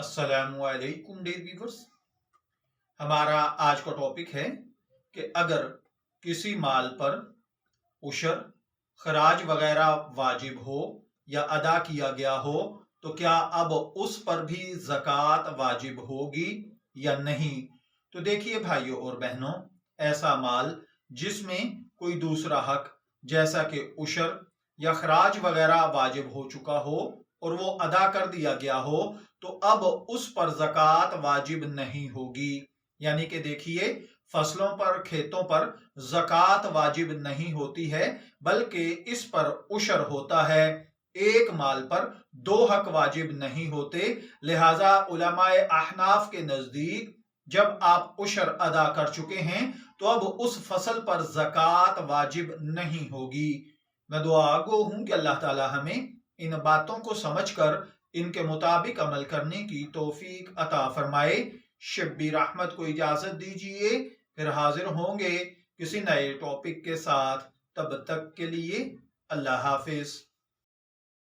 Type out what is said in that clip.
अस्सलामुअलैकुम dear viewers. हमारा आज का टॉपिक है कि अगर किसी माल पर उशर, खराज वगैरह वाजिब हो या अदा किया गया हो तो क्या अब उस पर भी ज़कात वाजिब होगी या नहीं। तो देखिए भाइयों और बहनों, ऐसा माल जिसमें कोई दूसरा हक जैसा कि उशर या खराज वगैरह वाजिब हो चुका हो और वो अदा कर दिया गया हो तो अब उस पर ज़कात वाजिब नहीं होगी। यानी कि देखिए, फसलों पर, खेतों पर ज़कात वाजिब नहीं होती है, बल्कि इस पर उशर होता है। एक माल पर दो हक वाजिब नहीं होते। लिहाजा उलमाए अहनाफ के नजदीक जब आप उशर अदा कर चुके हैं तो अब उस फसल पर ज़कात वाजिब नहीं होगी। मैं दुआ गो हूं कि अल्लाह ताला हमें इन बातों को समझकर इनके मुताबिक अमल करने की तौफीक अता फरमाए। शब्बीर अहमद को इजाजत दीजिए, फिर हाजिर होंगे किसी नए टॉपिक के साथ। तब तक के लिए अल्लाह हाफिज।